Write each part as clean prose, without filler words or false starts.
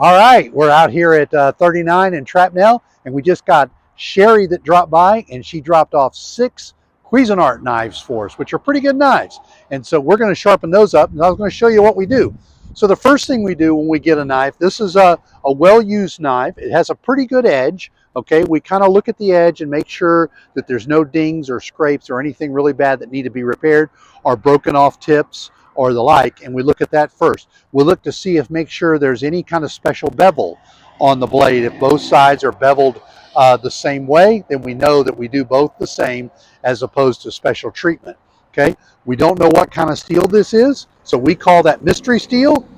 All right, we're out here at 39 in Trapnell, and we just got Sherry that dropped by, and she dropped off 6 Cuisinart knives for us, which are pretty good knives. And so we're going to sharpen those up, and I was going to show you what we do. So the first thing we do when we get a knife, this is a well-used knife. It has a pretty good edge. Okay, we kind of look at the edge and make sure that there's no dings or scrapes or anything really bad that need to be repaired or broken off tips or the like, and we look at that first. We'll look to see if make sure there's any kind of special bevel on the blade. If both sides are beveled the same way, then we know that we do both the same as opposed to special treatment. Okay, we don't know what kind of steel this is, so we call that mystery steel.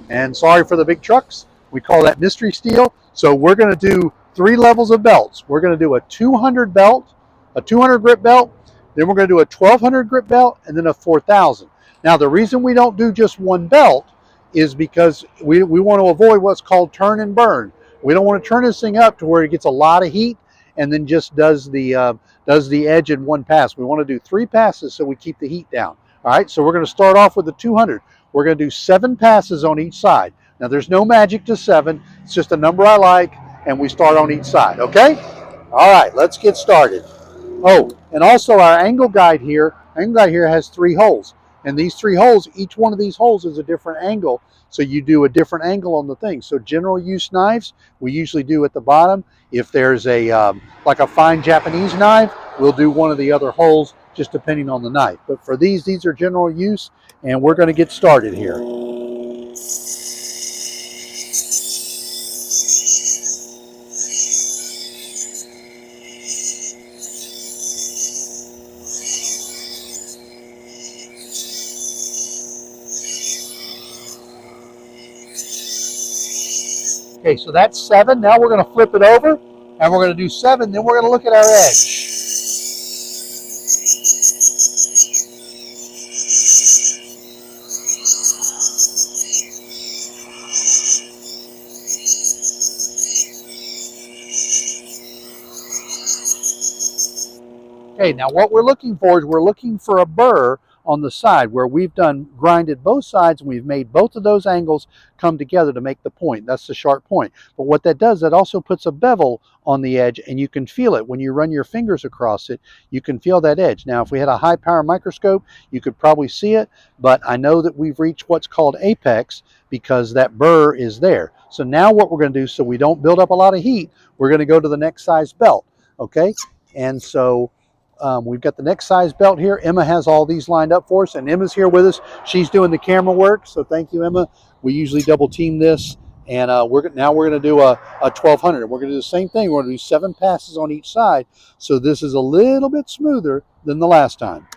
And sorry for the big trucks, we call that mystery steel. So we're going to do 3 levels of belts. We're going to do a 200 belt, a 200 grip belt, then we're going to do a 1200 grip belt, and then a 4000. Now, the reason we don't do just one belt is because we want to avoid what's called turn and burn. We don't want to turn this thing up to where it gets a lot of heat and then just does the edge in one pass. We want to do 3 passes so we keep the heat down. All right, so we're going to start off with the 200. We're going to do 7 passes on each side. Now, there's no magic to 7. It's just a number I like, and we start on each side, okay? All right, let's get started. Oh, and also our angle guide here has 3 holes. And these 3 holes, each one of these holes is a different angle. So you do a different angle on the thing. So general use knives, we usually do at the bottom. If there's a like a fine Japanese knife, we'll do one of the other holes just depending on the knife. But for these are general use, and we're going to get started here. Okay, so that's 7. Now we're going to flip it over, and we're going to do 7. Then we're going to look at our edge. Okay, now what we're looking for is we're looking for a burr on the side where we've grinded both sides, and we've made both of those angles come together to make the point. That's the sharp point. But what that does, that also puts a bevel on the edge, and you can feel it when you run your fingers across it. You can feel that edge. Now, if we had a high power microscope, you could probably see it, but I know that we've reached what's called apex because that burr is there. So now what we're going to do, so we don't build up a lot of heat, we're going to go to the next size belt. Okay, and so we've got the next size belt here. Emma has all these lined up for us, and Emma's here with us. She's doing the camera work, so thank you, Emma. We usually double team this, and now we're going to do a 1200. We're going to do the same thing. We're going to do 7 passes on each side, so this is a little bit smoother than the last time.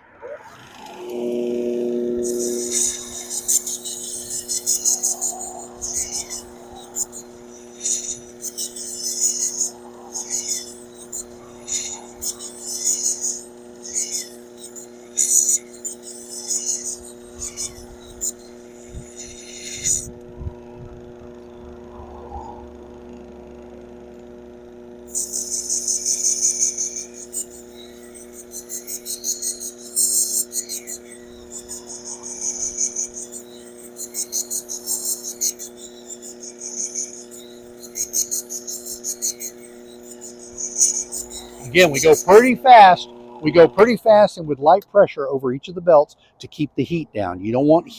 Again, we go pretty fast. We go pretty fast and with light pressure over each of the belts to keep the heat down. You don't want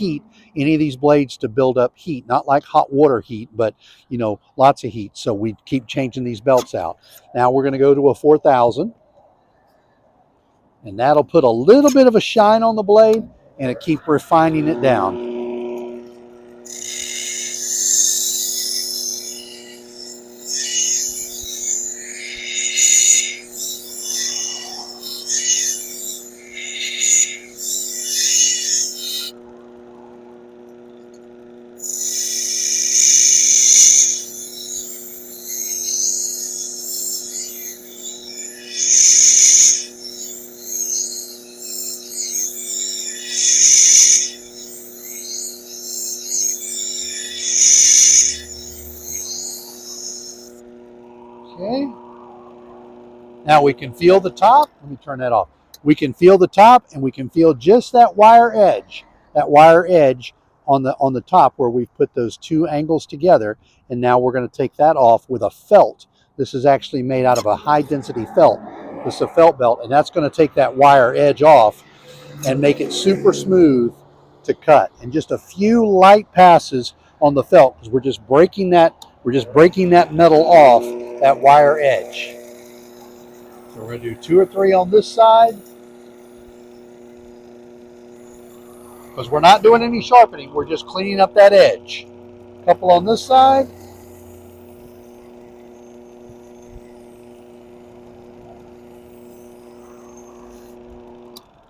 any of these blades to build up heat, not like hot water heat, but lots of heat. So we keep changing these belts out. Now we're going to go to a 4000, and that'll put a little bit of a shine on the blade, and it keep refining it down. Okay. Now we can feel the top. Let me turn that off. We can feel the top, and we can feel just that wire edge on the top where we've put those two angles together, and now we're going to take that off with a felt. This is actually made out of a high density felt. This is a felt belt, and that's going to take that wire edge off and make it super smooth to cut. And just a few light passes on the felt, because we're just breaking that metal off that wire edge. So we're going to do 2 or 3 on this side, because we're not doing any sharpening, we're just cleaning up that edge. A couple on this side.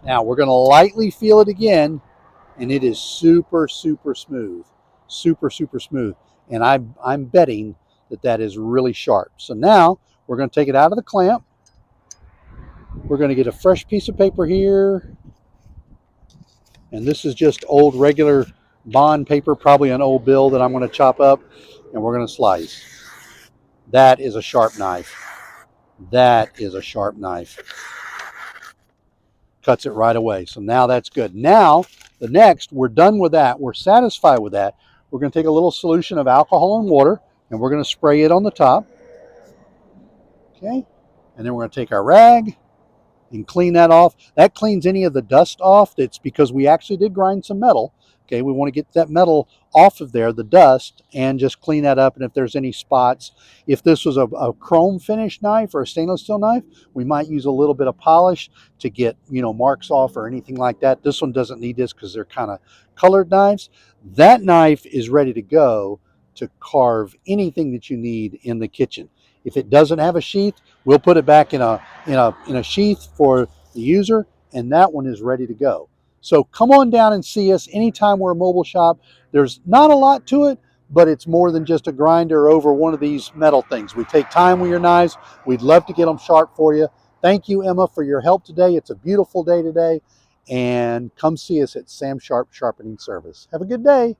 Now we're going to lightly feel it again, and it is super, super smooth. Super, super smooth. And I'm betting that is really sharp. So now we're going to take it out of the clamp. We're going to get a fresh piece of paper here. And this is just old regular bond paper, probably an old bill that I'm going to chop up, and we're going to slice. That is a sharp knife. That is a sharp knife. Cuts it right away. So now that's good. Now, the next, we're done with that. We're satisfied with that. We're going to take a little solution of alcohol and water, and we're going to spray it on the top. Okay. And then we're going to take our rag and clean that off. That cleans any of the dust off. That's because we actually did grind some metal. Okay, we want to get that metal off of there, the dust, and just clean that up. And if there's any spots, if this was a chrome finish knife or a stainless steel knife, we might use a little bit of polish to get, marks off or anything like that. This one doesn't need this because they're kind of colored knives. That knife is ready to go to carve anything that you need in the kitchen. If it doesn't have a sheath, we'll put it back in a sheath for the user, and that one is ready to go. So come on down and see us anytime we're a mobile shop. There's not a lot to it, but it's more than just a grinder over one of these metal things. We take time with your knives. We'd love to get them sharp for you. Thank you, Emma, for your help today. It's a beautiful day today. And come see us at SamSharp Sharpening Service. Have a good day.